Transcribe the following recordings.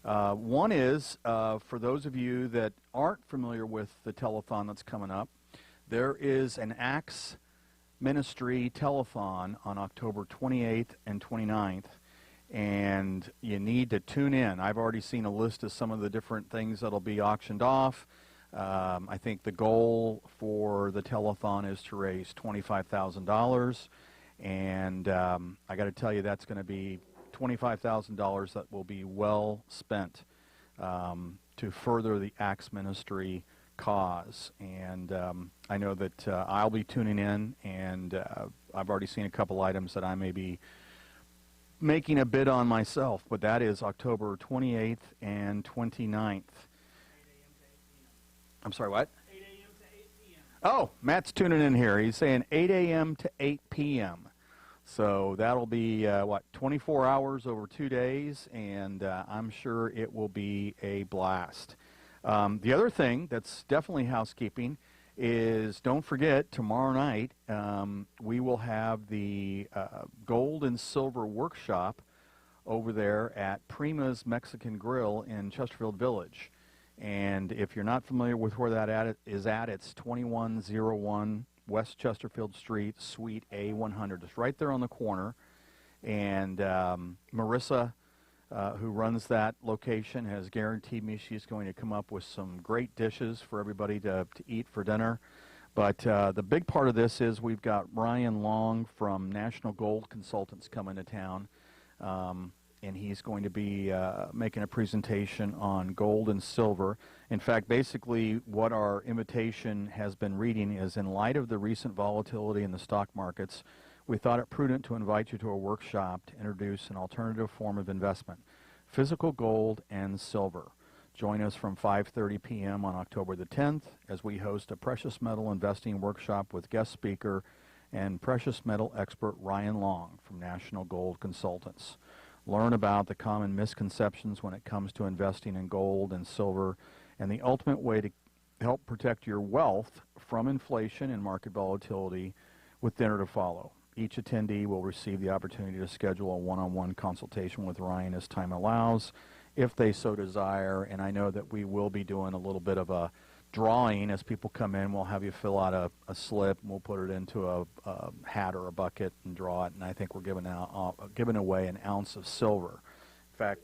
One is, for those of you that aren't familiar with the telethon that's coming up, there is an Acts Ministry telethon on October 28th and 29th, and you need to tune in. I've already seen a list of some of the different things that'll be auctioned off. I think the goal for the telethon is to raise $25,000, and I got to tell you, that's going to be $25,000 that will be well spent to further the Acts Ministry cause. And I know that I'll be tuning in, and I've already seen a couple items that I may be making a bid on myself, but that is October 28th and 29th. I'm sorry, what? 8 a.m. to 8 p.m. Oh, Matt's tuning in here. He's saying 8 a.m. to 8 p.m. So that'll be, 24 hours over 2 days, and I'm sure it will be a blast. The other thing that's definitely housekeeping is, don't forget, tomorrow night we will have the Gold and Silver Workshop over there at Prima's Mexican Grill in Chesterfield Village. And if you're not familiar with where that is at, it's 2101 West Chesterfield Street, Suite A100. It's right there on the corner. And Marissa, who runs that location, has guaranteed me she's going to come up with some great dishes for everybody to eat for dinner. But the big part of this is we've got Ryan Long from National Gold Consultants coming to town. And he's going to be making a presentation on gold and silver. In fact, basically what our invitation has been reading is, in light of the recent volatility in the stock markets, we thought it prudent to invite you to a workshop to introduce an alternative form of investment, physical gold and silver. Join us from 5:30 p.m. on October the 10th as we host a precious metal investing workshop with guest speaker and precious metal expert Ryan Long from National Gold Consultants. Learn about the common misconceptions when it comes to investing in gold and silver and the ultimate way to help protect your wealth from inflation and market volatility with dinner to follow. Each attendee will receive the opportunity to schedule a one-on-one consultation with Ryan as time allows, if they so desire. And I know that we will be doing a little bit of a drawing as people come in. We'll have you fill out a slip, and we'll put it into a hat or a bucket and draw it. And I think we're giving away an ounce of silver. In fact,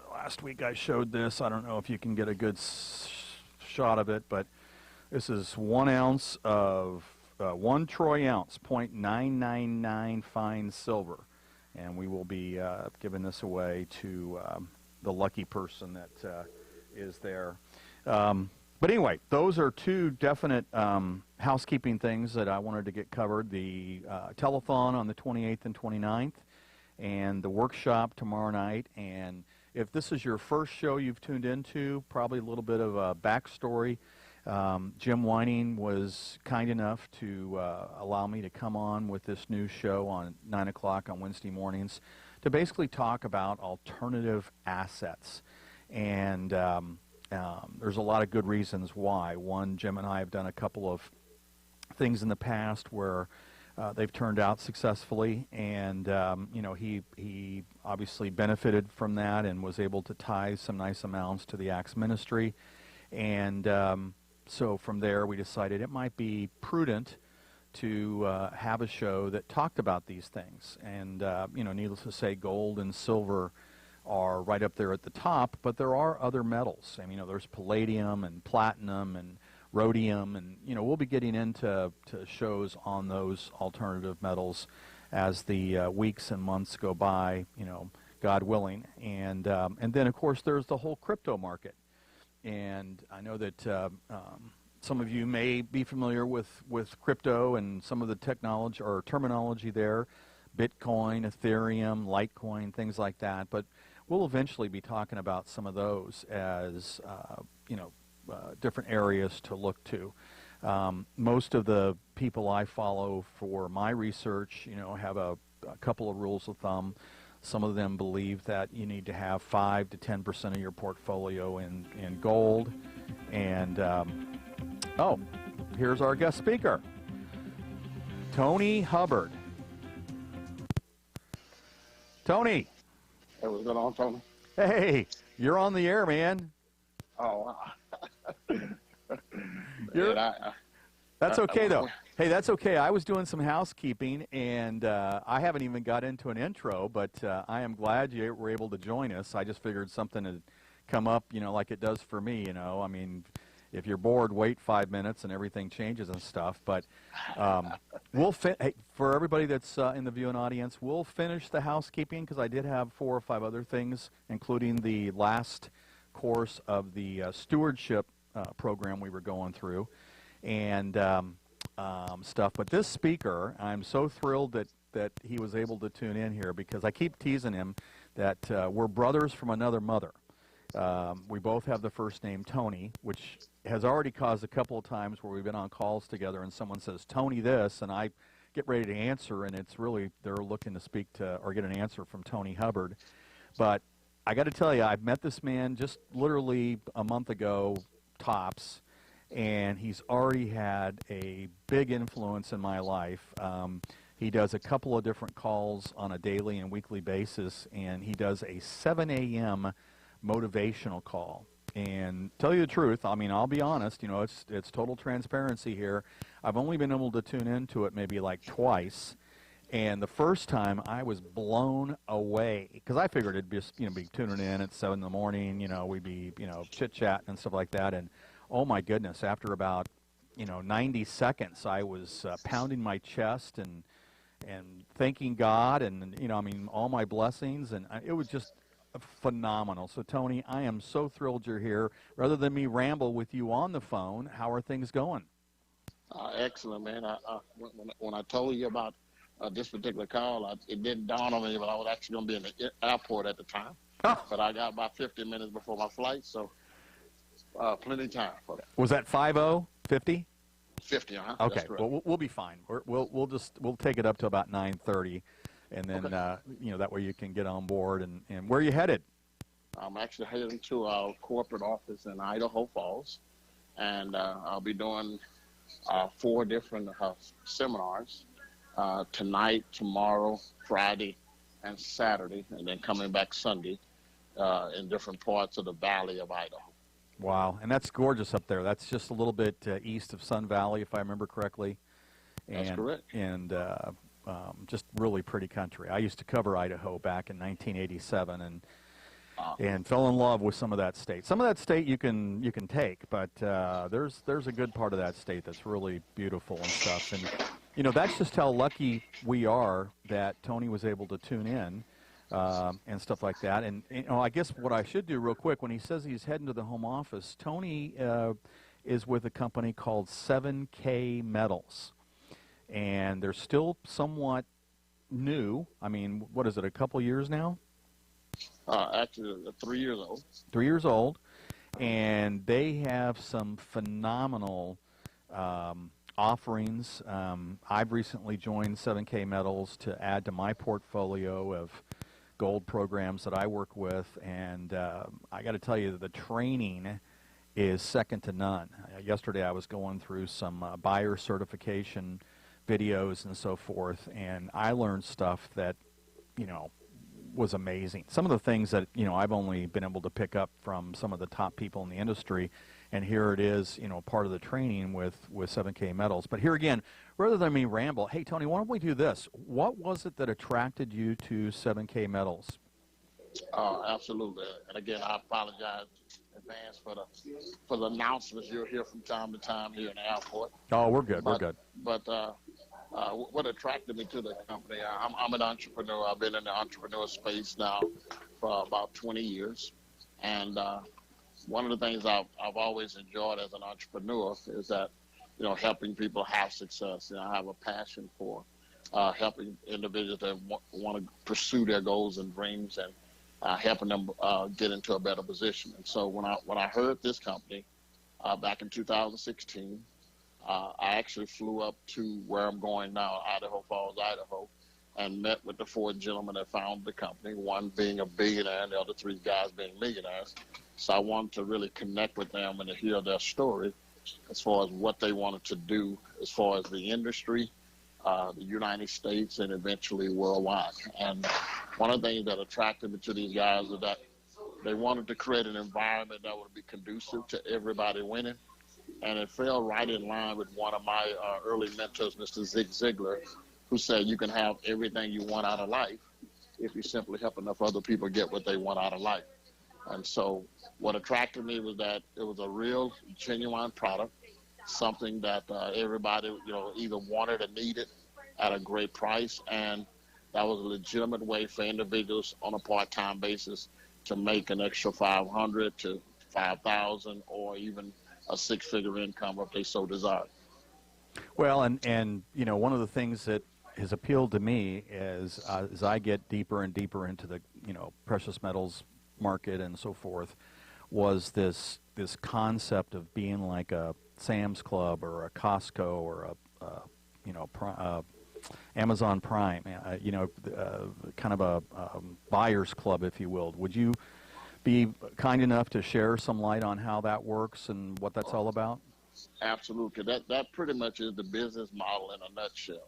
last week I showed this. I don't know if you can get a good shot of it, but this is 1 ounce of 1 troy ounce, .999 fine silver, and we will be giving this away to the lucky person that is there. But anyway, those are two definite housekeeping things that I wanted to get covered. The telethon on the 28th and 29th, and the workshop tomorrow night. And if this is your first show you've tuned into, probably a little bit of a backstory. Jim Whining was kind enough to allow me to come on with this new show on 9 o'clock on Wednesday mornings to basically talk about alternative assets. And there's a lot of good reasons why. One, Jim and I have done a couple of things in the past where they've turned out successfully, and you know, he obviously benefited from that and was able to tithe some nice amounts to the Acts Ministry. And so from there we decided it might be prudent to have a show that talked about these things. And you know, needless to say, gold and silver are right up there at the top, but there are other metals. I mean, you know, there's palladium and platinum and rhodium, and you know, we'll be getting into shows on those alternative metals as the weeks and months go by, you know, God willing. And then of course there's the whole crypto market. And I know that some of you may be familiar with crypto and some of the technology or terminology there, Bitcoin, Ethereum, Litecoin, things like that. But we'll eventually be talking about some of those as you know, different areas to look to. Most of the people I follow for my research, you know, have a couple of rules of thumb. Some of them believe that you need to have 5 to 10% of your portfolio in gold. And oh, here's our guest speaker, Tony Hubbard. Tony, Hey, what's going on, Tony? Hey, you're on the air, man. Oh, wow. You're Man, That's okay though. we- Hey, that's okay. I was doing some housekeeping, and I haven't even got into an intro, but I am glad you were able to join us. I just figured something had come up, like it does for me. I mean, if you're bored, wait 5 minutes, and everything changes and stuff. But um, hey, for everybody that's in the viewing audience, we'll finish the housekeeping because I did have 4 or 5 other things, including the last course of the stewardship program we were going through, and stuff. But this speaker, I'm so thrilled that he was able to tune in here because I keep teasing him that we're brothers from another mother. We both have the first name Tony, which has already caused a couple of times where we've been on calls together and someone says, Tony this, and I get ready to answer, and it's really, they're looking to speak to or get an answer from Tony Hubbard. But I got to tell you, I've met this man just literally a month ago, tops, and he's already had a big influence in my life. He does a couple of different calls on a daily and weekly basis, and he does a 7 a.m. motivational call. And tell you the truth, I mean, I'll be honest, it's total transparency here. I've only been able to tune into it maybe like twice. And the first time I was blown away because I figured it'd just, be tuning in at 7 in the morning, we'd be, chit-chatting and stuff like that. And oh my goodness, after about, 90 seconds, I was pounding my chest and thanking God and, all my blessings. And it was just phenomenal. So, Tony, I am so thrilled you're here. Rather than me ramble with you on the phone, how are things going? Excellent, man. When I told you about this particular call, it didn't dawn on me, but I was actually going to be in the airport at the time. Oh. But I got about 50 minutes before my flight, so plenty of time for that. Was that 50? 50? 50, Okay, well, we'll be fine. We'll take it up to about 9:30, and then Okay. that way you can get on board. And where are you headed? I'm actually heading to our corporate office in Idaho Falls, and I'll be doing 4 different seminars tonight, tomorrow, Friday, and Saturday, and then coming back Sunday in different parts of the Valley of Idaho. Wow, and that's gorgeous up there. That's just a little bit east of Sun Valley, if I remember correctly. That's correct. And just really pretty country. I used to cover Idaho back in 1987, and fell in love with some of that state. Some of that state you can take, but there's a good part of that state that's really beautiful and stuff. And that's just how lucky we are that Tony was able to tune in. And stuff like that. And I guess what I should do real quick, when he says he's heading to the home office, Tony is with a company called 7K Metals. And they're still somewhat new. I mean, what is it, a couple years now? Actually, 3 years old. 3 years old. And they have some phenomenal offerings. I've recently joined 7K Metals to add to my portfolio of gold programs that I work with, and I got to tell you, the training is second to none. Yesterday I was going through some buyer certification videos and so forth, and I learned stuff that, was amazing. Some of the things that, I've only been able to pick up from some of the top people in the industry, and here it is, part of the training with 7K Metals. But here again, rather than me ramble, hey, Tony, why don't we do this? What was it that attracted you to 7K Metals? Absolutely. And again, I apologize in advance for the announcements you'll hear from time to time here in the airport. Oh, we're good. We're good. But what attracted me to the company, I'm an entrepreneur. I've been in the entrepreneur space now for about 20 years. And one of the things I've always enjoyed as an entrepreneur is that, helping people have success. I have a passion for helping individuals that want to pursue their goals and dreams and helping them get into a better position. And so when I heard this company back in 2016, I actually flew up to where I'm going now, Idaho Falls, Idaho, and met with the 4 gentlemen that founded the company, one being a billionaire and the other 3 guys being millionaires. So I wanted to really connect with them and to hear their story as far as what they wanted to do as far as the industry, the United States, and eventually worldwide. And one of the things that attracted me to these guys is that they wanted to create an environment that would be conducive to everybody winning. And it fell right in line with one of my early mentors, Mr. Zig Ziglar, who said you can have everything you want out of life if you simply help enough other people get what they want out of life. And so what attracted me was that it was a real, genuine product, something that everybody, either wanted or needed at a great price. And that was a legitimate way for individuals on a part-time basis to make an extra 500 to 5,000 or even a six-figure income if they so desired. Well, and one of the things that has appealed to me is as I get deeper and deeper into the precious metals market and so forth, was this concept of being like a Sam's Club or a Costco or a Amazon Prime, kind of a buyer's club, if you will. Would you be kind enough to share some light on how that works and what that's all about? Absolutely. That pretty much is the business model in a nutshell.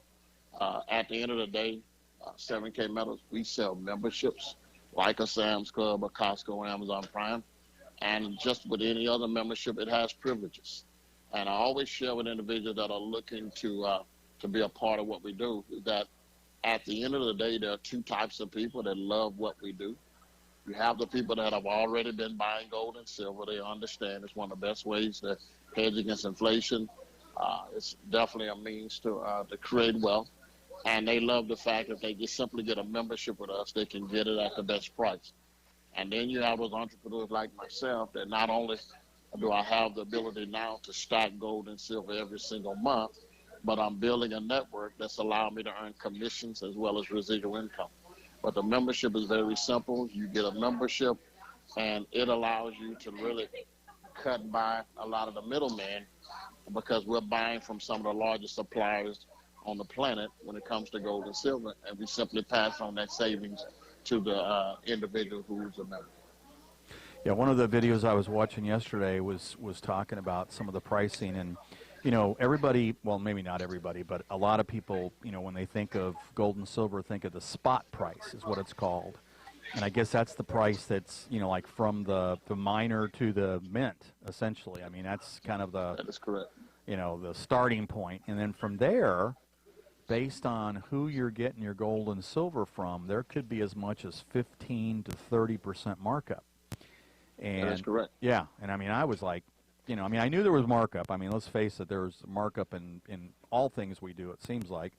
At the end of the day, 7K Metals, we sell memberships like a Sam's Club, a Costco, or Amazon Prime. And just with any other membership, it has privileges. And I always share with individuals that are looking to be a part of what we do that at the end of the day, there are two types of people that love what we do. You have the people that have already been buying gold and silver. They understand it's one of the best ways to hedge against inflation. It's definitely a means to create wealth. And they love the fact that they just simply get a membership with us, they can get it at the best price. And then you have those entrepreneurs like myself that not only do I have the ability now to stack gold and silver every single month, but I'm building a network that's allowing me to earn commissions as well as residual income. But the membership is very simple. You get a membership, and it allows you to really cut by a lot of the middlemen because we're buying from some of the largest suppliers on the planet when it comes to gold and silver, and we simply pass on that savings to the individual who's a member. Yeah, one of the videos I was watching yesterday was talking about some of the pricing, and everybody, well, maybe not everybody, but a lot of people, when they think of gold and silver, think of the spot price is what it's called. And I guess that's the price that's, like from the miner to the mint, essentially. I mean, that's kind of That is correct. The starting point. And then from there, based on who you're getting your gold and silver from, there could be as much as 15 to 30% markup. And that is correct. Yeah, and I mean, I was like, I knew there was markup. I mean, let's face it, there's markup in all things we do, it seems like.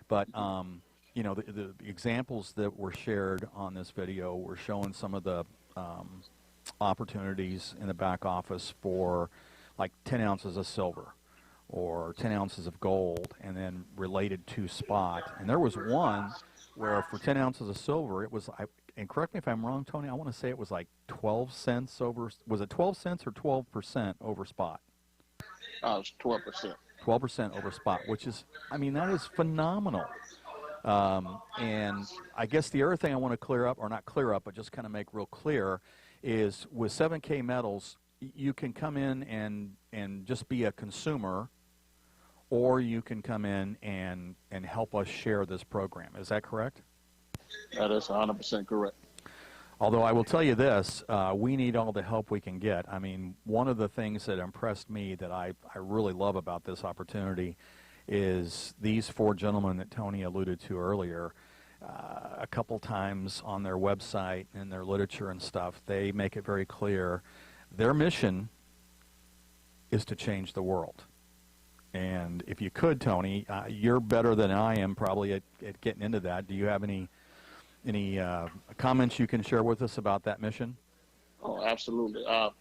But, the examples that were shared on this video were showing some of the opportunities in the back office for like 10 ounces of silver or 10 ounces of gold and then related to spot. And there was one where for 10 ounces of silver, it was, and correct me if I'm wrong, Tony, I want to say it was like 12 cents over, was it 12 cents or 12% over spot? It's 12%. 12% over spot, which is, I mean, that is phenomenal. And I guess the other thing I want to clear up, or not clear up, but just kind of make real clear, is with 7K Metals, you can come in and just be a consumer, or you can come in and help us share this program. Is that correct? That is 100% correct. Although I will tell you this, we need all the help we can get. I mean, one of the things that impressed me that I really love about this opportunity is these four gentlemen that Tony alluded to earlier. A couple times on their website and their literature and stuff, they make it very clear their mission is to change the world. And if you could, Tony, you're better than I am probably at getting into that. Do you have any comments you can share with us about that mission? Oh, absolutely. Well,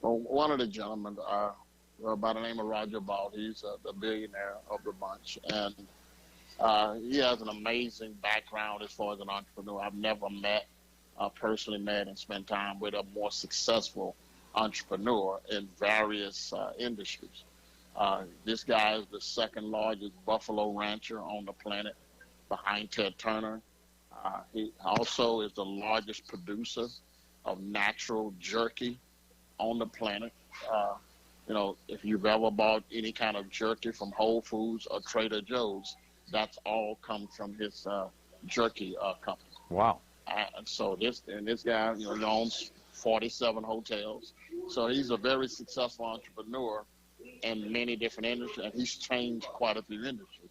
one of the gentlemen, by the name of Roger Ball, he's the billionaire of the bunch, and he has an amazing background as far as an entrepreneur. I've never personally met and spent time with a more successful entrepreneur in various industries. This guy is the second largest buffalo rancher on the planet behind Ted Turner. He also is the largest producer of natural jerky on the planet. If you've ever bought any kind of jerky from Whole Foods or Trader Joe's, That's all come from his jerky company. Wow. And so this guy, you know, he owns 47 hotels. So he's a very successful entrepreneur in many different industries, and he's changed quite a few industries.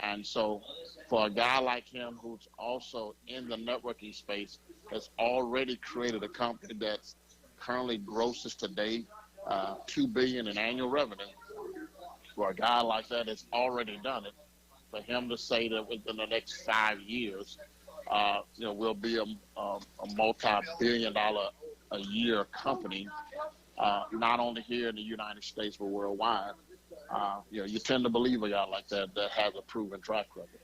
And so for a guy like him who's also in the networking space, has already created a company that's currently grosses today $2 billion in annual revenue. For a guy like that that's already done it, for him to say that within the next 5 years, you know, we'll be a multi-billion-dollar a year company, not only here in the United States but worldwide. You know, you tend to believe a guy like that that has a proven track record.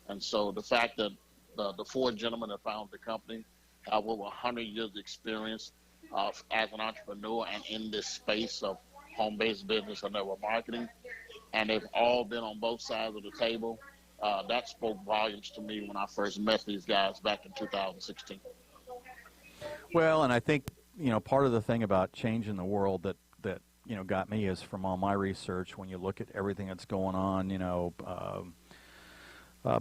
And so the fact that the four gentlemen that founded the company have over 100 years experience as an entrepreneur and in this space of home-based business and network marketing, and they've all been on both sides of the table, that spoke volumes to me when I first met these guys back in 2016. Well, and I think, you know, part of the thing about changing the world that you know, got me is from all my research, when you look at everything that's going on, you know,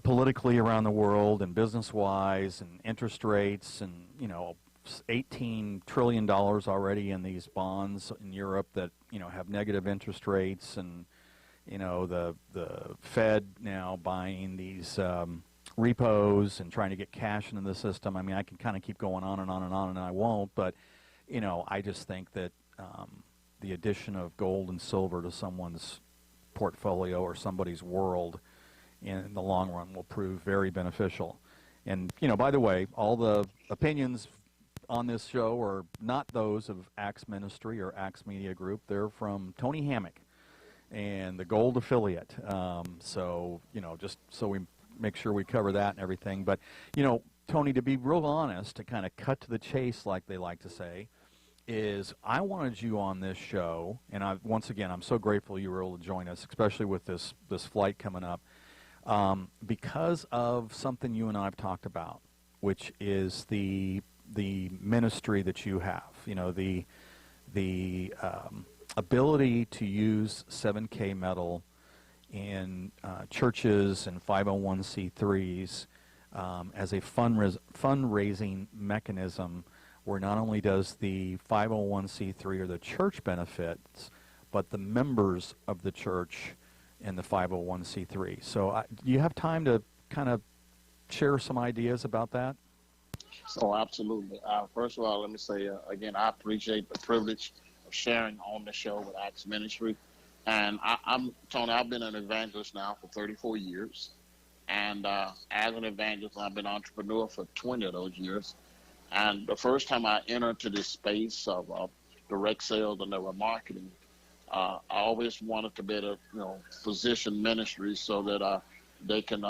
politically around the world and business-wise and interest rates and, you know, $18 trillion already in these bonds in Europe that, you know, have negative interest rates, and, you know, the Fed now buying these repos and trying to get cash into the system. I mean, I can kind of keep going on and on and on, and I won't, but, you know, I just think that the addition of gold and silver to someone's portfolio or somebody's world in the long run will prove very beneficial. And, you know, by the way, all the opinions on this show are not those of Axe Ministry or Axe Media Group. They're from Tony Hammack and the Gold Affiliate. So, you know, just so we make sure we cover that and everything. But, you know, Tony, to be real honest, to kind of cut to the chase, like they like to say, is I wanted you on this show, and once again, I'm so grateful you were able to join us, especially with this flight coming up, because of something you and I have talked about, which is the ministry that you have. You know, the ability to use 7K metal in churches and 501c3s as a fundraising mechanism, where not only does the 501c3 or the church benefits, but the members of the church and the 501c3. So do you have time to kind of share some ideas about that? Oh, absolutely. First of all, let me say, again, I appreciate the privilege of sharing on the show with Axe Ministry. And I'm Tony, I've been an evangelist now for 34 years. And as an evangelist, I've been an entrepreneur for 20 of those years. And the first time I entered into this space of direct sales and network marketing, I always wanted to be able to, position ministries so that they can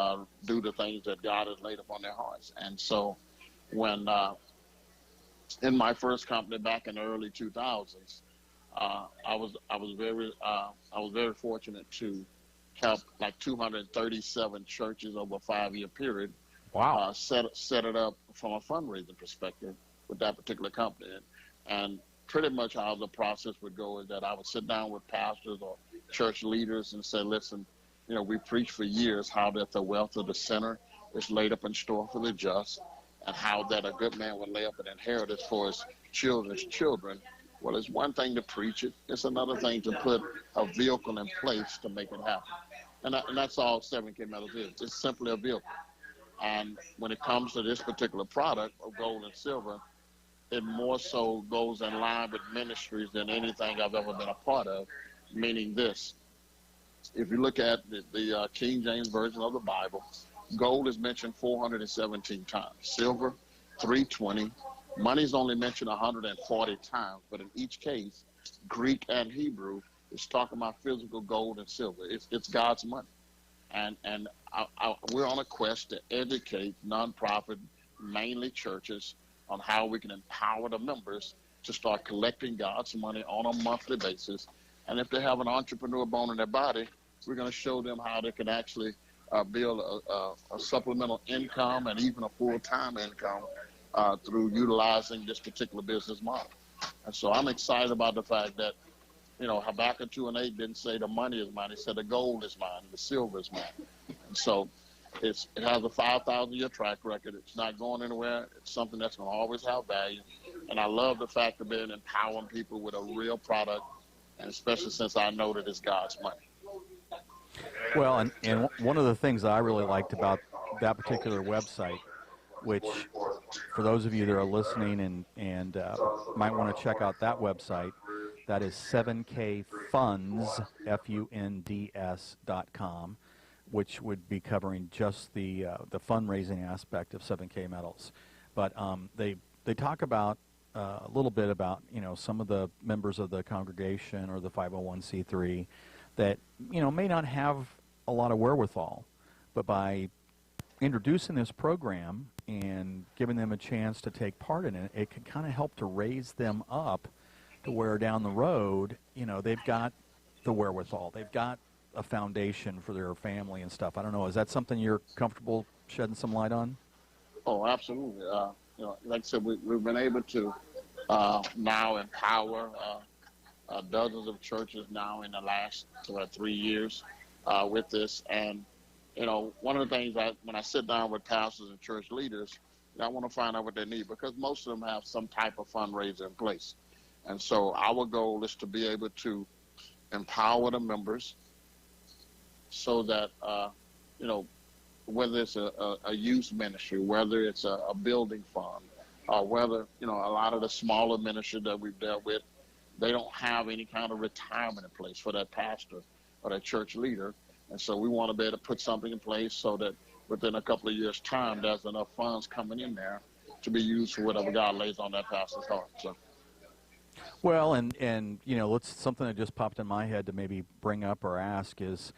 do the things that God has laid upon their hearts. And so when in my first company back in the early 2000s, I was very fortunate to help like 237 churches over a 5-year period. Wow. Set it up from a fundraising perspective with that particular company. And pretty much how the process would go is that I would sit down with pastors or church leaders and say, listen, we preached for years how that the wealth of the sinner is laid up in store for the just, and how that a good man would lay up an inheritance for his children's children. Well, it's one thing to preach it. It's another thing to put a vehicle in place to make it happen. And that's all 7K Metals is. It's simply a vehicle. And when it comes to this particular product of gold and silver, it more so goes in line with ministries than anything I've ever been a part of, meaning this. If you look at the King James Version of the Bible, gold is mentioned 417 times, silver 320, money is only mentioned 140 times, but in each case, Greek and Hebrew is talking about physical gold and silver. It's God's money. And we're on a quest to educate nonprofit, mainly churches, on how we can empower the members to start collecting God's money on a monthly basis. And if they have an entrepreneur bone in their body, we're going to show them how they can actually build a supplemental income and even a full-time income through utilizing this particular business model. And so I'm excited about the fact that Habakkuk 2:8 didn't say the money is mine. It said the gold is mine, the silver is mine. And so it has a 5,000-year track record. It's not going anywhere. It's something that's going to always have value. And I love the fact of being empowering people with a real product, and especially since I know that it's God's money. Well, and one of the things that I really liked about that particular website, which for those of you that are listening and might want to check out that website, that is 7kfunds, FUNDS.com, which would be covering just the fundraising aspect of 7K Metals. But they talk about a little bit about, some of the members of the congregation or the 501c3 that, may not have a lot of wherewithal, but by introducing this program and giving them a chance to take part in it, it can kind of help to raise them up to where down the road, they've got the wherewithal. They've got a foundation for their family and stuff. I don't know. Is that something you're comfortable shedding some light on? Oh, absolutely. Like I said, we've been able to now empower dozens of churches now in the last 3 years with this. And, one of the things when I sit down with pastors and church leaders, I want to find out what they need, because most of them have some type of fundraiser in place. And so our goal is to be able to empower the members so that, whether it's a youth ministry, whether it's a building fund, or whether, a lot of the smaller ministries that we've dealt with, they don't have any kind of retirement in place for that pastor or that church leader. And so we want to be able to put something in place so that within a couple of years' time, there's enough funds coming in there to be used for whatever God lays on that pastor's heart. So. Well, and something that just popped in my head to maybe bring up or ask is,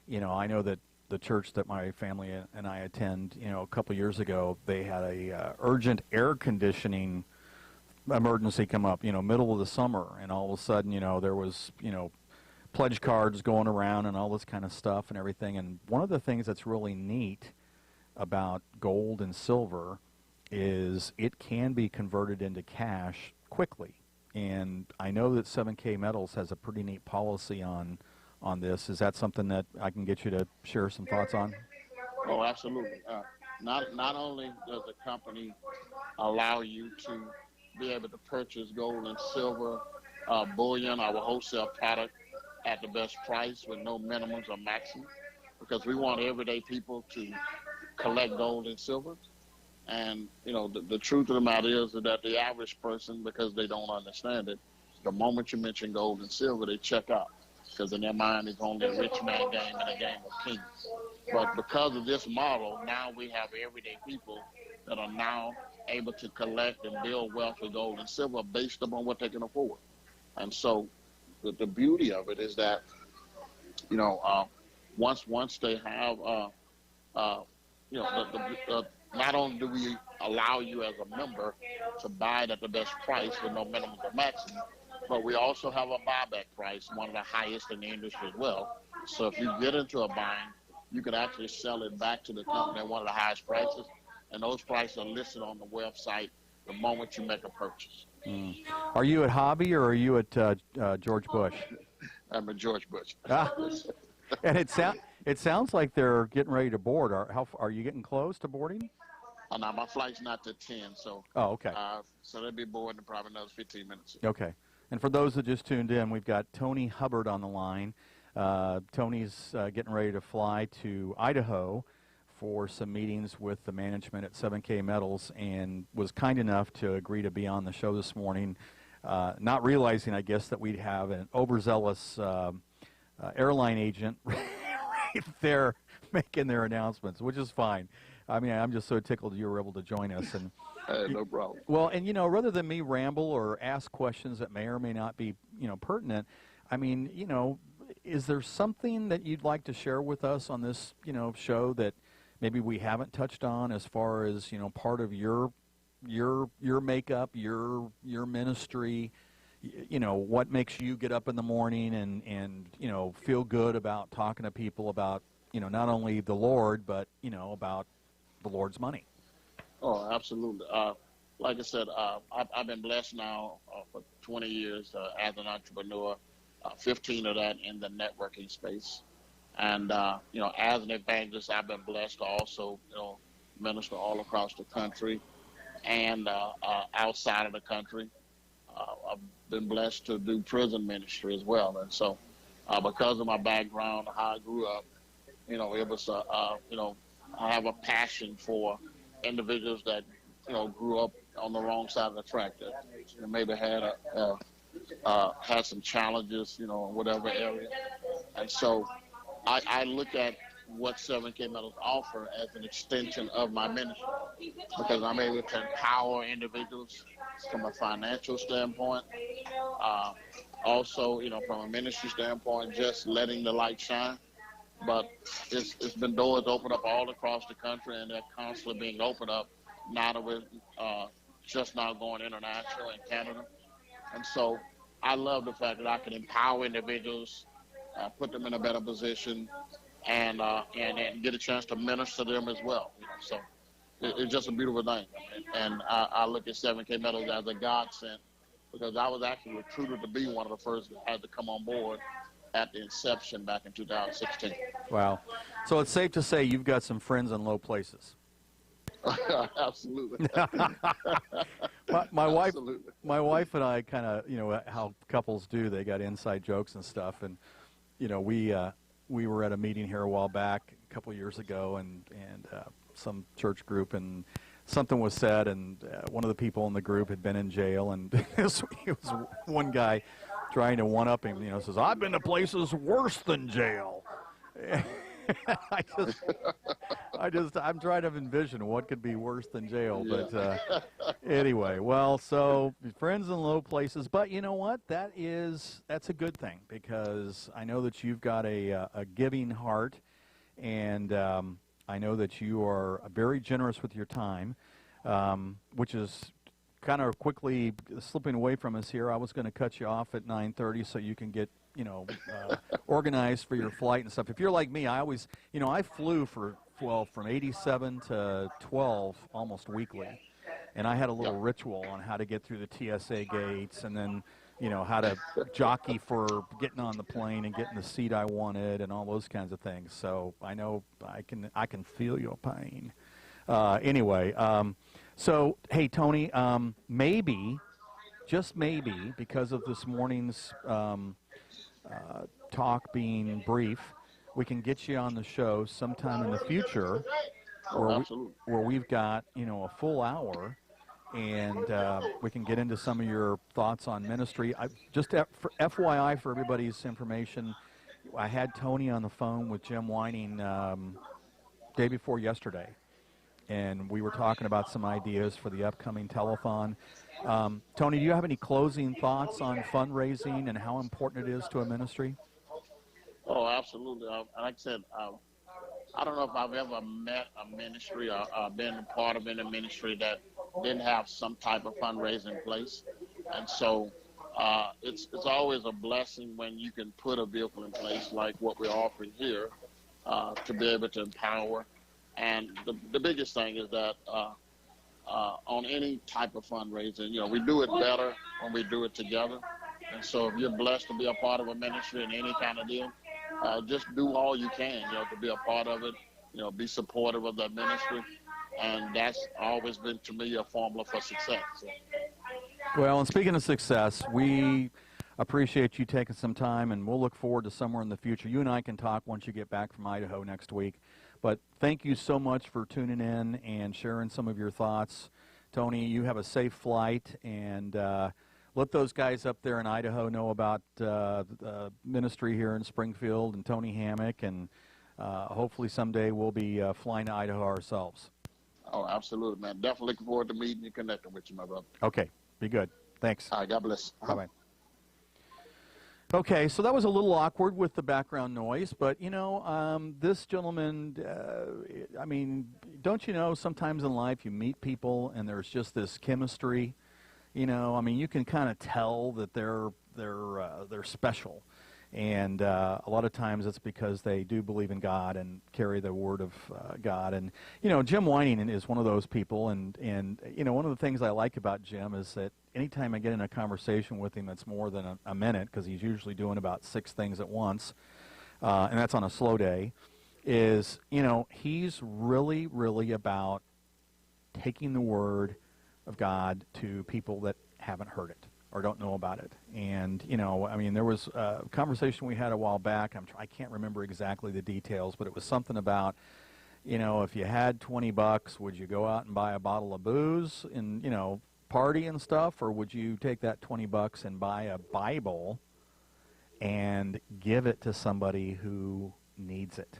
I know that the church that my family and I attend, a couple of years ago, they had a urgent air conditioning emergency come up, middle of the summer, and all of a sudden, there was, pledge cards going around and all this kind of stuff and everything. And one of the things that's really neat about gold and silver is it can be converted into cash quickly. And I know that 7K Metals has a pretty neat policy on this. Is that something that I can get you to share some thoughts on? Oh, absolutely. Not only does the company allow you to be able to purchase gold and silver bullion, our wholesale product, at the best price with no minimums or maximums, because we want everyday people to collect gold and silver. And, the truth of the matter is that the average person, because they don't understand it, the moment you mention gold and silver, they check out, because in their mind it's only a rich man game and a game of kings. But because of this model, now we have everyday people that are now able to collect and build wealth with gold and silver based upon what they can afford. And so the beauty of it is that, once they have, not only do we allow you as a member to buy it at the best price with no minimum or maximum, but we also have a buyback price, one of the highest in the industry as well. So if you get into a bind, you can actually sell it back to the company at one of the highest prices, and those prices are listed on the website the moment you make a purchase. Mm. Are you at Hobby or are you at George Bush? I'm at George Bush. And it sounds like they're getting ready to board. Are you getting close to boarding? No, my flight's not to 10, so. Oh, okay. So they'll be boarding in probably another 15 minutes. Okay. And for those that just tuned in, we've got Tony Hubbard on the line. Tony's getting ready to fly to Idaho for some meetings with the management at 7K Metals, and was kind enough to agree to be on the show this morning, not realizing, I guess, that we'd have an overzealous airline agent right there making their announcements, which is fine. I mean, I'm just so tickled you were able to join us. And no problem. Well, and, rather than me ramble or ask questions that may or may not be, pertinent, I mean, is there something that you'd like to share with us on this, show that maybe we haven't touched on as far as, part of your makeup, your ministry, what makes you get up in the morning and feel good about talking to people about, not only the Lord, but, about the Lord's money? Oh, absolutely. Like I said, I've been blessed now for 20 years as an entrepreneur. 15 of that in the networking space. And as an evangelist, I've been blessed to also minister all across the country and outside of the country. I've been blessed to do prison ministry as well, and so because of my background, how I grew up, it was I have a passion for individuals that grew up on the wrong side of the track, that maybe had some challenges, in whatever area, and so I look at what 7K Metals offer as an extension of my ministry, because I'm able to empower individuals from a financial standpoint. Also, from a ministry standpoint, just letting the light shine. But it's been doors open up all across the country, and they're constantly being opened up now that we're just now going international in Canada. And so I love the fact that I can empower individuals, put them in a better position, and get a chance to minister to them as well. So it's just a beautiful thing. And I look at 7K Metals as a godsend, because I was actually recruited to be one of the first that had to come on board at the inception back in 2016. Wow. So it's safe to say you've got some friends in low places. Absolutely. My wife and I kind of, how couples do, they got inside jokes and stuff. And, we were at a meeting here a while back, a couple of years ago, and some church group, and something was said, and one of the people in the group had been in jail, and it was one guy trying to one-up him, says, "I've been to places worse than jail." I'm trying to envision what could be worse than jail, but anyway, well, so friends in low places, but you know what? That's a good thing, because I know that you've got a giving heart, and I know that you are very generous with your time, which is kind of quickly slipping away from us here. I was going to cut you off at 9:30 so you can get organized for your flight and stuff. If you're like me, I always, I flew from 87 to 12 almost weekly, and I had a little ritual on how to get through the TSA gates, and then how to jockey for getting on the plane and getting the seat I wanted and all those kinds of things. So I know I can feel your pain. Anyway, so hey, Tony, maybe, just maybe, because of this morning's talk being brief, we can get you on the show sometime in the future where we've got a full hour, and we can get into some of your thoughts on ministry. Just for FYI, for everybody's information, I had Tony on the phone with Jim Whining day before yesterday, and we were talking about some ideas for the upcoming telethon. Tony, do you have any closing thoughts on fundraising and how important it is to a ministry? Oh, absolutely. Like I said, I don't know if I've ever met a ministry or been a part of any ministry that didn't have some type of fundraising in place. And so it's always a blessing when you can put a vehicle in place like what we're offering here to be able to empower. And the biggest thing is that on any type of fundraising, we do it better when we do it together. And so if you're blessed to be a part of a ministry in any kind of deal, just do all you can, to be a part of it, be supportive of that ministry. And that's always been, to me, a formula for success. So. Well, and speaking of success, we appreciate you taking some time, and we'll look forward to somewhere in the future. You and I can talk once you get back from Idaho next week. But thank you so much for tuning in and sharing some of your thoughts. Tony, you have a safe flight, and let those guys up there in Idaho know about the ministry here in Springfield and Tony Hammock, and hopefully someday we'll be flying to Idaho ourselves. Oh, absolutely, man. Definitely looking forward to meeting and connecting with you, my brother. Okay. Be good. Thanks. All right. God bless. Bye-bye. Okay, so that was a little awkward with the background noise, but, this gentleman, don't you know, sometimes in life you meet people and there's just this chemistry, you can kind of tell that they're special. And a lot of times it's because they do believe in God and carry the word of God. And, Jim Whining is one of those people. And one of the things I like about Jim is that anytime I get in a conversation with him that's more than a minute, because he's usually doing about 6 things at once, and that's on a slow day, is, he's really, really about taking the word of God to people that haven't heard it or don't know about it. And, there was a conversation we had a while back. I can't remember exactly the details, but it was something about, if you had $20, would you go out and buy a bottle of booze and, party and stuff, or would you take that $20 and buy a Bible and give it to somebody who needs it?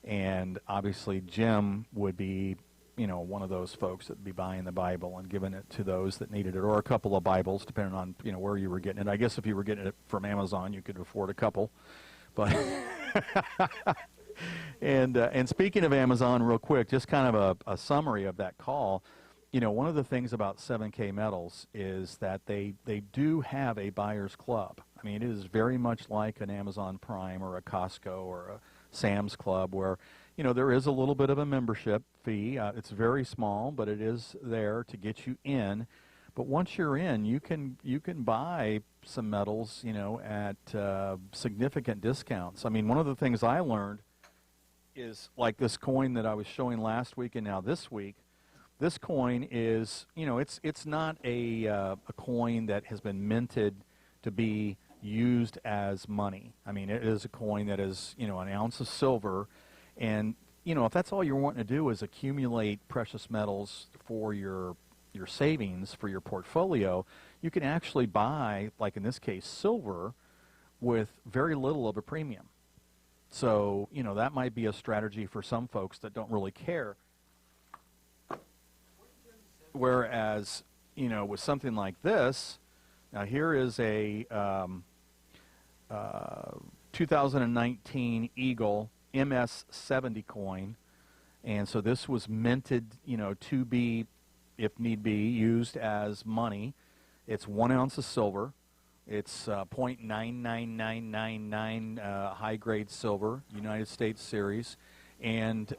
And obviously Jim would be, one of those folks that would be buying the Bible and giving it to those that needed it, or a couple of Bibles, depending on, where you were getting it. I guess if you were getting it from Amazon, you could afford a couple. But and speaking of Amazon, real quick, just kind of a summary of that call. One of the things about 7K Metals is that they do have a buyer's club. I mean, it is very much like an Amazon Prime or a Costco or a Sam's Club, where there is a little bit of a membership fee. It's very small, but it is there to get you in. But once you're in, you can buy some metals, at significant discounts. I mean, one of the things I learned is, like this coin that I was showing last week and now this week. This coin is, it's not a coin that has been minted to be used as money. I mean, it is a coin that is, an ounce of silver. And, if that's all you're wanting to do is accumulate precious metals for your savings, for your portfolio, you can actually buy, like in this case, silver with very little of a premium. So, that might be a strategy for some folks that don't really care. Whereas, with something like this, now here is a 2019 Eagle MS70 coin, and so this was minted, to be, if need be, used as money. It's 1 ounce of silver. It's 0.99999 high-grade silver, United States series, and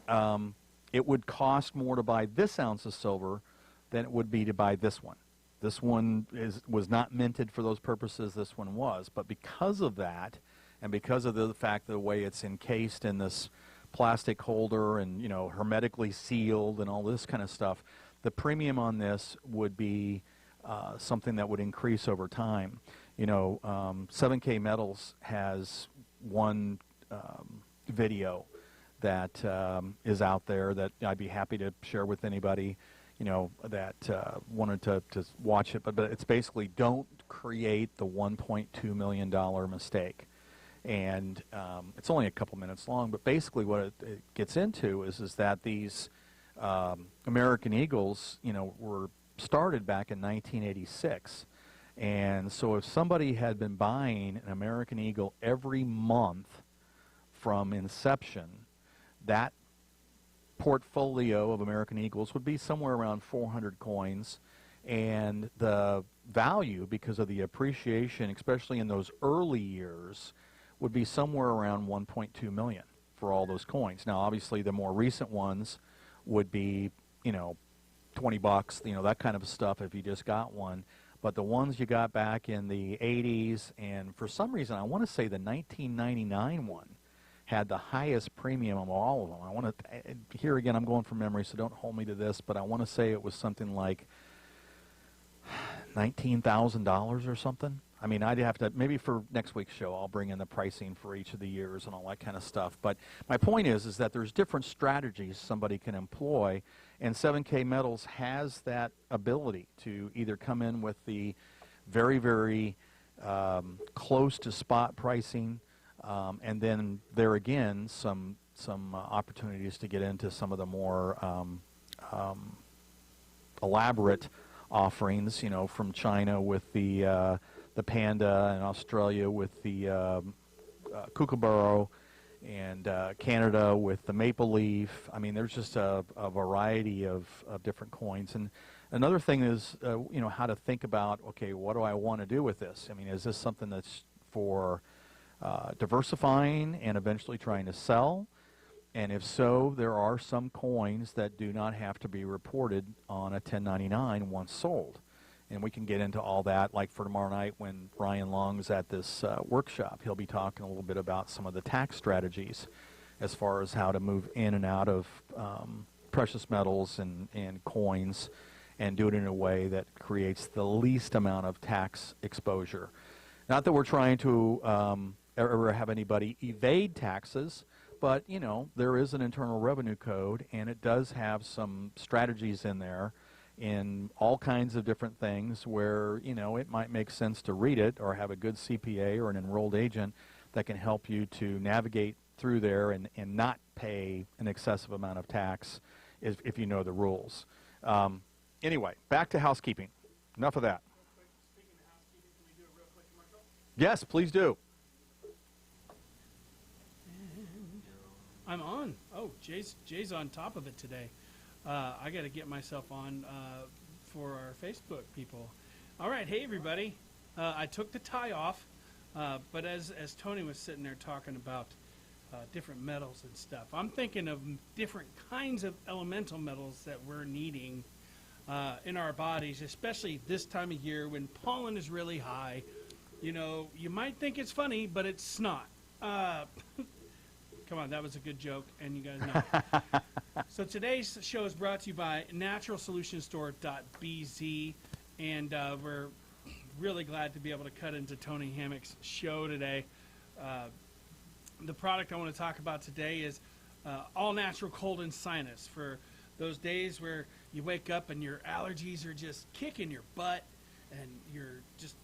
it would cost more to buy this ounce of silver than it would be to buy this one. This one was not minted for those purposes. This one was. But because of that, and because of the fact of the way it's encased in this plastic holder and, hermetically sealed and all this kind of stuff, the premium on this would be something that would increase over time. 7K Metals has one video that is out there that I'd be happy to share with anybody that wanted to watch it, but it's basically don't create the $1.2 million mistake. And it's only a couple minutes long, but basically what it gets into is that these American Eagles, were started back in 1986. And so if somebody had been buying an American Eagle every month from inception, that portfolio of American Eagles would be somewhere around 400 coins, and the value, because of the appreciation, especially in those early years, would be somewhere around 1.2 million for all those coins. Now, obviously, the more recent ones would be, $20, that kind of stuff if you just got one. But the ones you got back in the 80s, and for some reason, I want to say the 1999 one had the highest premium of all of them. I want to, here again, I'm going from memory, so don't hold me to this, but I want to say it was something like $19,000 or something. I mean, I'd have to, maybe for next week's show, I'll bring in the pricing for each of the years and all that kind of stuff. But my point is that there's different strategies somebody can employ, and 7K Metals has that ability to either come in with the very, very close to spot pricing, and then there again, some opportunities to get into some of the more elaborate offerings, from China with the Panda, and Australia with the Kookaburra, and Canada with the Maple Leaf. I mean, there's just a variety of different coins. And another thing is, how to think about, okay, what do I want to do with this? I mean, is this something that's for diversifying and eventually trying to sell? And if so, there are some coins that do not have to be reported on a 1099 once sold. And we can get into all that, like for tomorrow night when Ryan Long's at this workshop. He'll be talking a little bit about some of the tax strategies as far as how to move in and out of precious metals and coins and do it in a way that creates the least amount of tax exposure. Not that we're trying to ever have anybody evade taxes, but, you know, there is an Internal Revenue Code, and it does have some strategies in there in all kinds of different things where, you know, it might make sense to read it or have a good CPA or an enrolled agent that can help you to navigate through there and not pay an excessive amount of tax if you know the rules. Anyway, back to housekeeping. Enough of that. Speaking of housekeeping, can we do a real quick commercial? Yes, please do. I'm on. Oh, Jay's on top of it today. I got to get myself on for our Facebook people. All right, hey everybody. I took the tie off, but as Tony was sitting there talking about different metals and stuff, I'm thinking of different kinds of elemental metals that we're needing in our bodies, especially this time of year when pollen is really high. You know, you might think it's funny, but it's not. Come on, that was a good joke, and you guys know. So today's show is brought to you by naturalsolutionstore.bz, and we're really glad to be able to cut into Tony Hammock's show today. The product I want to talk about today is All Natural Cold and Sinus for those days where you wake up and your allergies are just kicking your butt, and you're just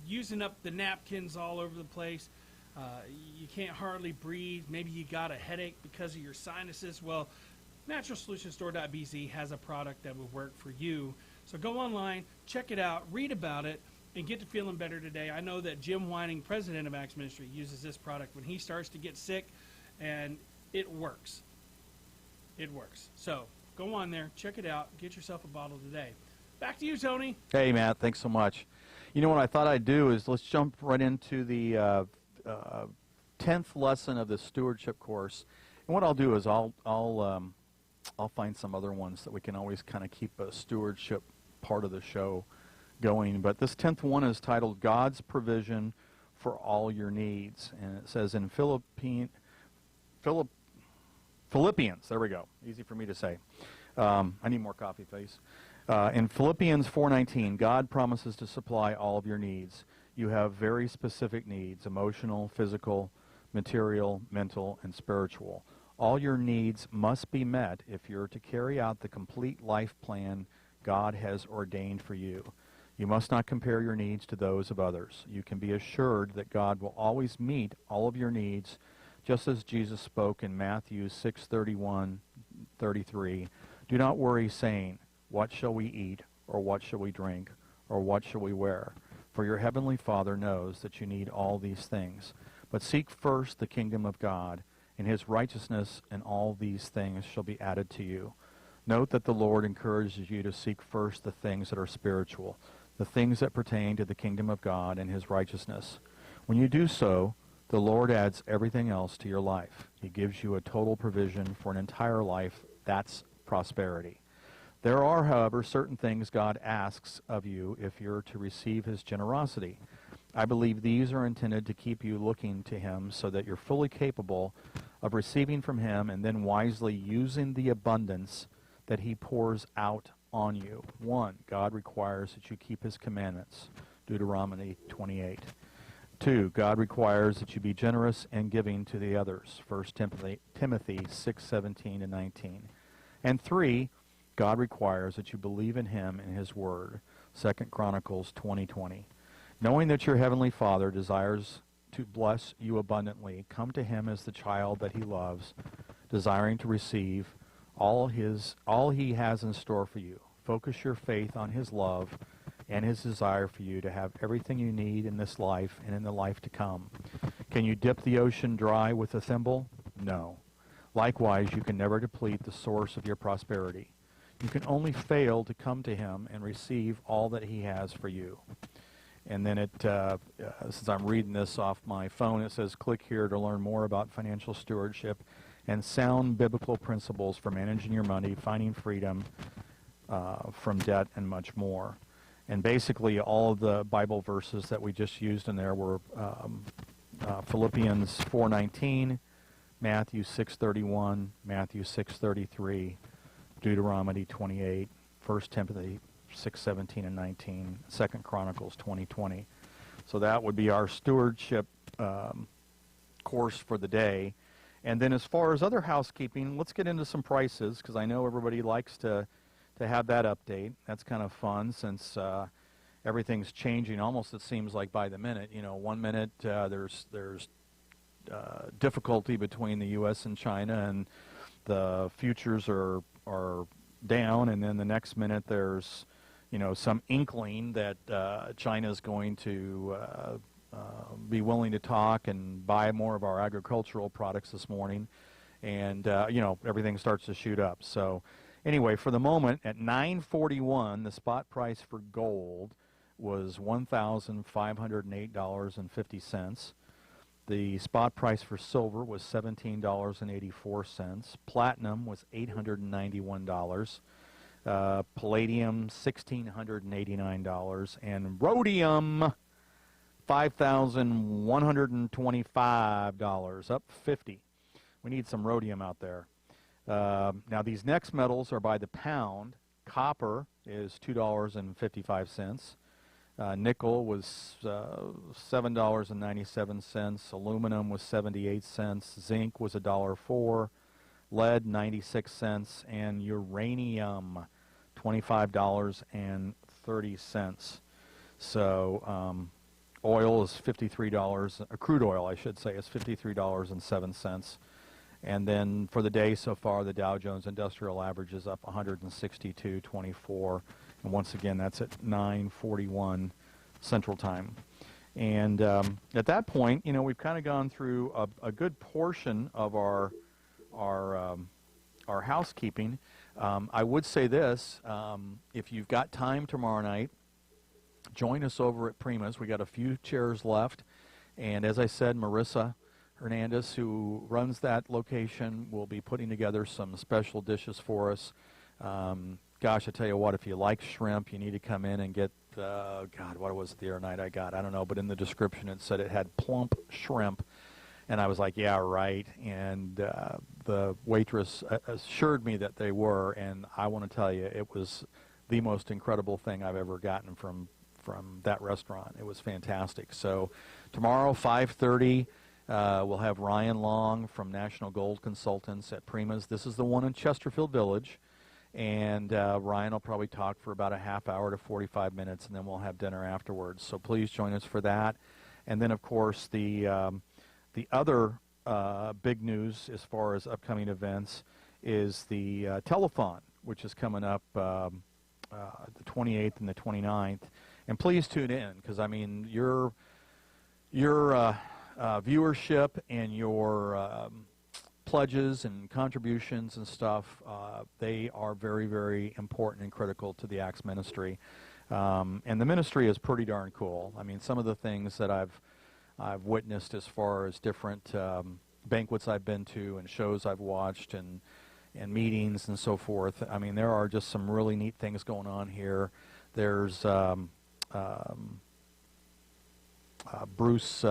using up the napkins all over the place. You can't hardly breathe. Maybe you got a headache because of your sinuses. Well, naturalsolutionstore.bz has a product that will work for you. So go online, check it out, read about it, and get to feeling better today. I know that Jim Whining, president of Acts Ministry, uses this product when he starts to get sick, and it works. It works. So go on there, check it out, get yourself a bottle today. Back to you, Tony. Hey, Matt, thanks so much. You know what I thought I'd do is let's jump right into the 10th lesson of the stewardship course. And what I'll do is I'll find some other ones that we can always kind of keep a stewardship part of the show going. But this 10th one is titled God's Provision for All Your Needs. And it says in Philippians, there we go. Easy for me to say. I need more coffee, please. In Philippians 4:19, God promises to supply all of your needs. You have very specific needs: emotional, physical, material, mental, and spiritual. All your needs must be met if you're to carry out the complete life plan God has ordained for you. You must not compare your needs to those of others. You can be assured that God will always meet all of your needs, just as Jesus spoke in Matthew 6:31-33. Do not worry, saying, "What shall we eat, or what shall we drink, or what shall we wear?" For your heavenly Father knows that you need all these things. But seek first the kingdom of God and his righteousness, and all these things shall be added to you. Note that the Lord encourages you to seek first the things that are spiritual, the things that pertain to the kingdom of God and his righteousness. When you do so, the Lord adds everything else to your life. He gives you a total provision for an entire life. That's prosperity. There are, however, certain things God asks of you if you're to receive his generosity. I believe these are intended to keep you looking to him so that you're fully capable of receiving from him and then wisely using the abundance that he pours out on you. 1, God requires that you keep his commandments, Deuteronomy 28. 2, God requires that you be generous and giving to the others, 1 Timothy 6:17-19. And 3, God requires that you believe in him and his word, 2 Chronicles 20:20. Knowing that your heavenly Father desires to bless you abundantly, come to him as the child that he loves, desiring to receive all he has in store for you. Focus your faith on his love and his desire for you to have everything you need in this life and in the life to come. Can you dip the ocean dry with a thimble? No. Likewise, you can never deplete the source of your prosperity. You can only fail to come to him and receive all that he has for you. And then since I'm reading this off my phone, it says click here to learn more about financial stewardship and sound biblical principles for managing your money, finding freedom from debt, and much more. And basically all of the Bible verses that we just used in there were Philippians 4:19, Matthew 6:31, Matthew 6:33, Deuteronomy 28, 1 Timothy 6:17 and 19, 2 Chronicles 20:20. So that would be our stewardship course for the day. And then as far as other housekeeping, let's get into some prices, because I know everybody likes to have that update. That's kind of fun, since everything's changing almost, it seems like, by the minute. You know, 1 minute there's difficulty between the U.S. and China, and the futures are down, and then the next minute there's, you know, some inkling that China is going to be willing to talk and buy more of our agricultural products this morning, and you know, everything starts to shoot up. So anyway, for the moment, at 9:41, the spot price for gold was $1,508.50. The spot price for silver was $17.84. Platinum was $891. Palladium $1,689, and rhodium $5,125, up 50. We need some rhodium out there. Now these next metals are by the pound. Copper is $2.55. Nickel was $7.97. Aluminum was 78 cents. Zinc was $1.04. Lead 96 cents, and uranium $25.30. So oil is $53. Crude oil, I should say, is $53.07. And then for the day so far, the Dow Jones Industrial Average is up 162.24. And once again, that's at 9:41 Central Time. And at that point, you know, we've kind of gone through a good portion of our housekeeping. I would say this: if you've got time tomorrow night, join us over at Prima's. We got a few chairs left, and as I said, Marissa Hernandez, who runs that location, will be putting together some special dishes for us. Gosh, I tell you what, if you like shrimp, you need to come in and get, God, what was it the other night I got? I don't know, but in the description it said it had plump shrimp. And I was like, yeah, right. And the waitress assured me that they were, and I want to tell you, it was the most incredible thing I've ever gotten from that restaurant. It was fantastic. So tomorrow, 5:30, we'll have Ryan Long from National Gold Consultants at Prima's. This is the one in Chesterfield Village. And Ryan will probably talk for about a half hour to 45 minutes, and then we'll have dinner afterwards. So please join us for that. And then, of course, the other big news as far as upcoming events is the telethon, which is coming up the 28th and the 29th. And please tune in, because, I mean, your viewership and your pledges and contributions and stuff, they are very, very important and critical to the Acts ministry. And the ministry is pretty darn cool. I mean, some of the things that I've witnessed as far as different banquets I've been to and shows I've watched and meetings and so forth. I mean, there are just some really neat things going on here. There's Bruce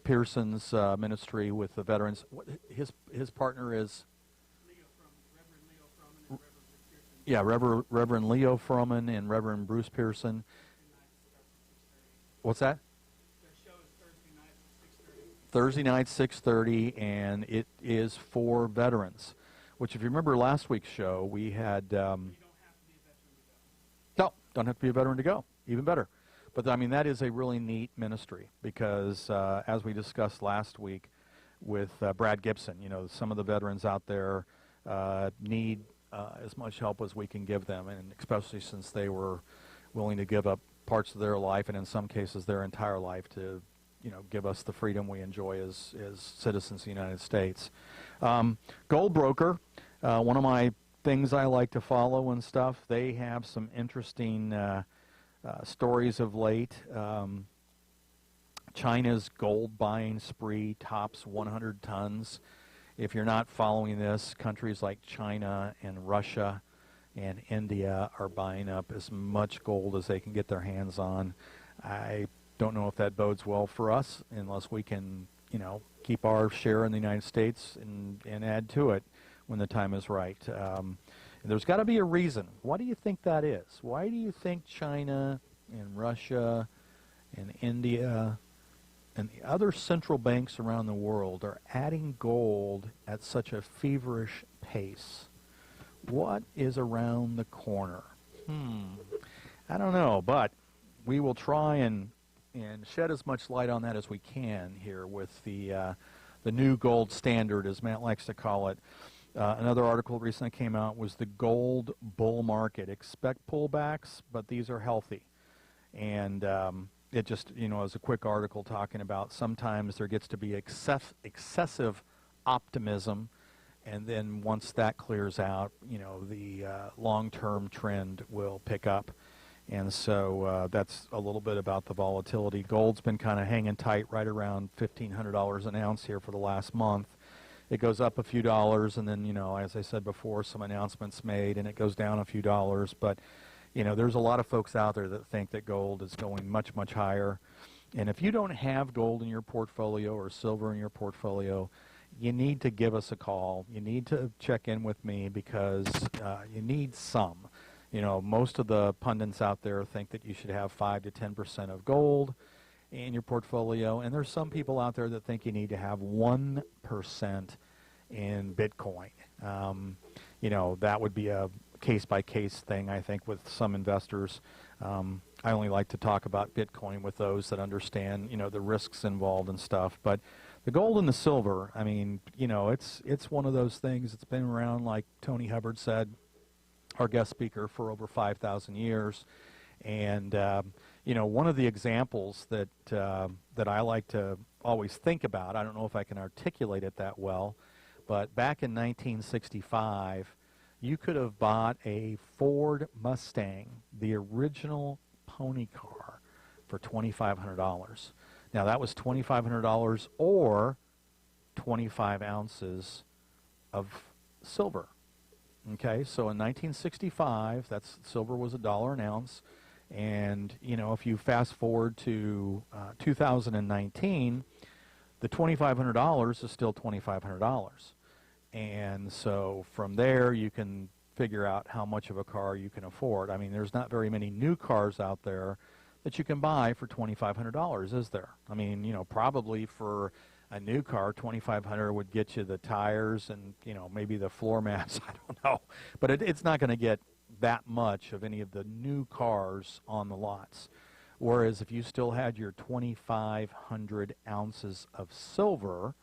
Pearson's ministry with the veterans. His partner is Reverend Leo Froman and Reverend Pearson. yeah, Reverend Leo Froman and Reverend Bruce Pearson. What's that? The show is Thursday night at 6:30. Thursday night, 6:30, and it is for veterans. Which, if you remember last week's show, we had. You don't have to be a veteran to go. No, don't have to be a veteran to go. Even better. But, I mean, that is a really neat ministry because, as we discussed last week with Brad Gibson, you know, some of the veterans out there need as much help as we can give them, and especially since they were willing to give up parts of their life and in some cases their entire life to, you know, give us the freedom we enjoy as citizens of the United States. Gold Broker, one of my things I like to follow and stuff, they have some interesting stories of late. China's gold buying spree tops 100 tons. If you're not following this, countries like China and Russia and India are buying up as much gold as they can get their hands on. I don't know if that bodes well for us unless we can, keep our share in the United States and add to it when the time is right. There's got to be a reason. Why do you think that is? Why do you think China and Russia and India and the other central banks around the world are adding gold at such a feverish pace? What is around the corner? I don't know, but we will try and shed as much light on that as we can here with the new gold standard, as Matt likes to call it. Another article recently came out was the gold bull market. Expect pullbacks, but these are healthy. And it just, is a quick article talking about sometimes there gets to be excessive optimism, and then once that clears out, the long-term trend will pick up. And so that's a little bit about the volatility. Gold's been kind of hanging tight right around $1,500 an ounce here for the last month. It goes up a few dollars, and then, as I said before, some announcements made, and it goes down a few dollars. But, there's a lot of folks out there that think that gold is going much, much higher. And if you don't have gold in your portfolio or silver in your portfolio, you need to give us a call. You need to check in with me because you need some. Most of the pundits out there think that you should have 5 to 10% of gold in your portfolio, and there's some people out there that think you need to have 1% in Bitcoin. That would be a case-by-case thing, I think, with some investors. I only like to talk about Bitcoin with those that understand, the risks involved and stuff. But the gold and the silver, it's one of those things that's been around, like Tony Hubbard said, our guest speaker, for over 5,000 years. And one of the examples that I like to always think about, I don't know if I can articulate it that well, but back in 1965, you could have bought a Ford Mustang, the original pony car, for $2,500. Now, that was $2,500 or 25 ounces of silver. Okay, so in 1965, silver was $1 an ounce. And, if you fast forward to 2019, the $2,500 is still $2,500. And so from there, you can figure out how much of a car you can afford. There's not very many new cars out there that you can buy for $2,500, is there? Probably for a new car, $2,500 would get you the tires and, maybe the floor mats. I don't know. But it's not going to get that much of any of the new cars on the lots. Whereas if you still had your 2,500 ounces of silver,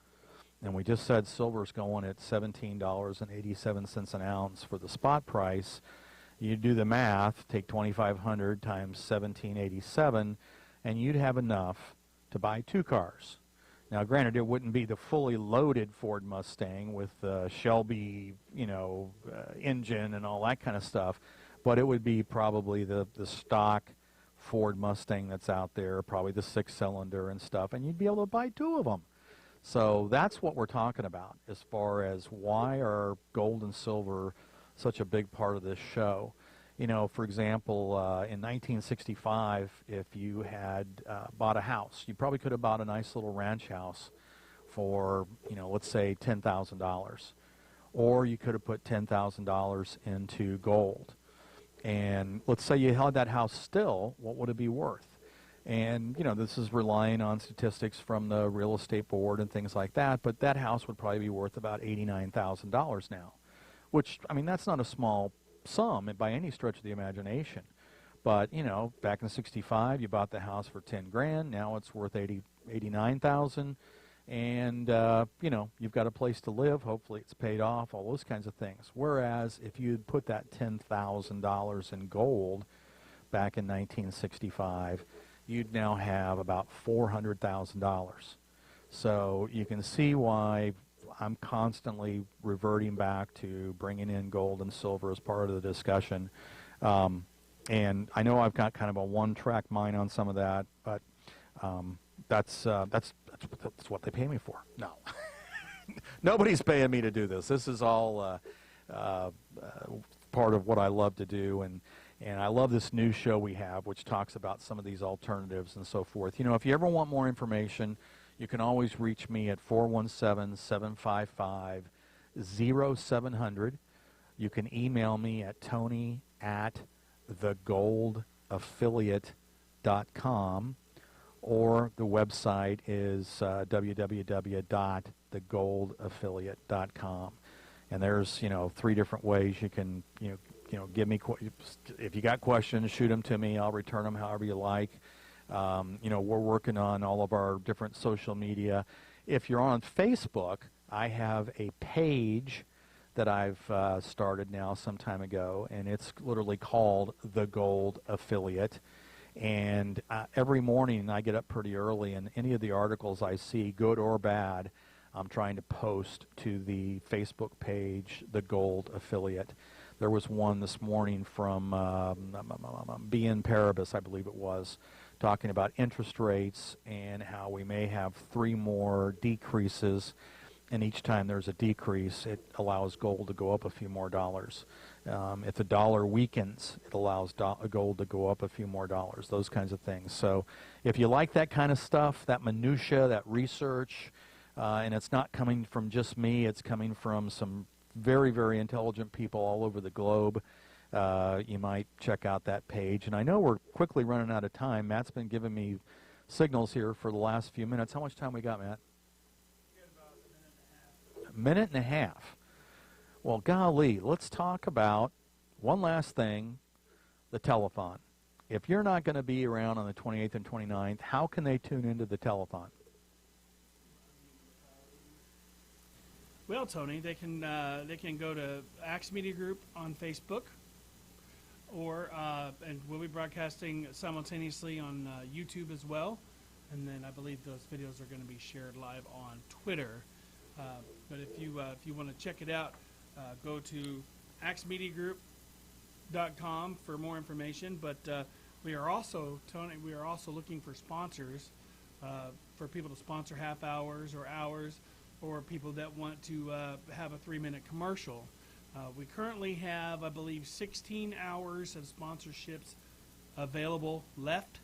and we just said silver's going at $17.87 an ounce for the spot price, you do the math, take 2,500 times 17.87, and you'd have enough to buy 2 cars. Now, granted, it wouldn't be the fully loaded Ford Mustang with the Shelby, engine and all that kind of stuff, but it would be probably the stock Ford Mustang that's out there, probably the 6-cylinder and stuff, and you'd be able to buy 2 of them. So that's what we're talking about as far as why are gold and silver such a big part of this show. For example, in 1965, if you had bought a house, you probably could have bought a nice little ranch house for, let's say $10,000. Or you could have put $10,000 into gold. And let's say you held that house still, what would it be worth? And, this is relying on statistics from the real estate board and things like that, but that house would probably be worth about $89,000 now, which, that's not a small sum by any stretch of the imagination. But, back in 65, you bought the house for 10 grand. Now it's worth 89,000. And, you've got a place to live. Hopefully it's paid off, all those kinds of things. Whereas if you'd put that $10,000 in gold back in 1965, you'd now have about $400,000. So you can see why I'm constantly reverting back to bringing in gold and silver as part of the discussion. And I know I've got kind of a one-track mind on some of that, but that's what they pay me for. No, nobody's paying me to do this. This is all part of what I love to do, and I love this new show we have, which talks about some of these alternatives and so forth. You know, if you ever want more information, you can always reach me at 417-755-0700. You can email me at tony@thegoldaffiliate.com, or the website is www.thegoldaffiliate.com. And there's, you know, 3 different ways you can, give me, if you got questions, shoot them to me. I'll return them however you like. We're working on all of our different social media. If you're on Facebook, I have a page that I've started now some time ago, and it's literally called The Gold Affiliate. And every morning I get up pretty early, and any of the articles I see, good or bad, I'm trying to post to the Facebook page, The Gold Affiliate. There was one this morning from BN Paribas, I believe it was, talking about interest rates and how we may have 3 more decreases, and each time there's a decrease, it allows gold to go up a few more dollars. If the dollar weakens, it allows gold to go up a few more dollars, those kinds of things. So if you like that kind of stuff, that minutia, that research, and it's not coming from just me, it's coming from some very, very intelligent people all over the globe, you might check out that page. And I know we're quickly running out of time. Matt's been giving me signals here for the last few minutes. How much time we got, Matt? We got about a minute and a half. A minute and a half. Well, golly, let's talk about one last thing, the telethon. If you're not going to be around on the 28th and 29th, how can they tune into the telethon? Well, Tony, they can go to Axe Media Group on Facebook, or and we'll be broadcasting simultaneously on YouTube as well. And then I believe those videos are going to be shared live on Twitter. But if you want to check it out, go to axemediagroup.com for more information. But we are also, Tony, looking for sponsors, for people to sponsor half hours or hours, or people that want to have a 3-minute commercial. We currently have, I believe, 16 hours of sponsorships available left,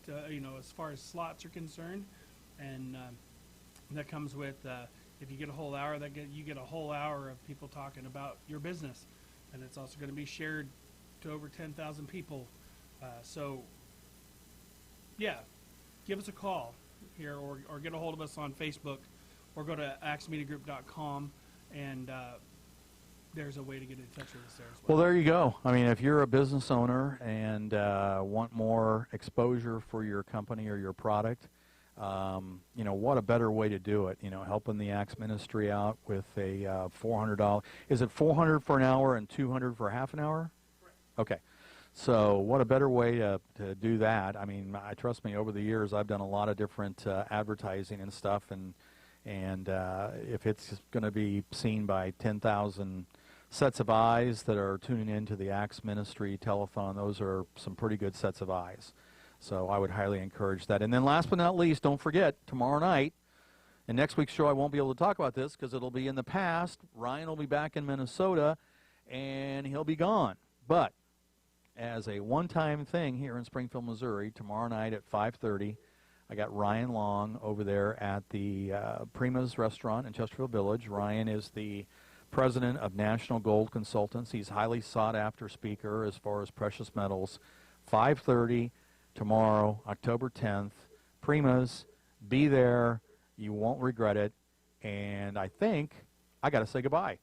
as far as slots are concerned. And that comes with, if you get a whole hour, you get a whole hour of people talking about your business. And it's also going to be shared to over 10,000 people. So, yeah, give us a call here, or get a hold of us on Facebook, or go to axemediagroup.com, and there's a way to get in touch with us there as well. Well, there you go. I mean, if you're a business owner and want more exposure for your company or your product, what a better way to do it, helping the Axe Ministry out with a $400. Is it $400 for an hour and $200 for half an hour? Correct. Okay. So what a better way to do that. I mean, trust me, over the years I've done a lot of different advertising and stuff, and if it's going to be seen by 10,000 sets of eyes that are tuning into the Axe Ministry telethon, those are some pretty good sets of eyes. So I would highly encourage that. And then last but not least, don't forget, tomorrow night, and next week's show I won't be able to talk about this because it'll be in the past. Ryan will be back in Minnesota, and he'll be gone. But as a one-time thing here in Springfield, Missouri, tomorrow night at 5:30, I got Ryan Long over there at the Prima's Restaurant in Chesterfield Village. Ryan is the president of National Gold Consultants. He's a highly sought-after speaker as far as precious metals. 5:30 tomorrow, October 10th. Prima's, be there. You won't regret it. And I think I got to say goodbye.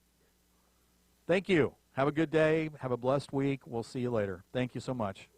Thank you. Have a good day. Have a blessed week. We'll see you later. Thank you so much.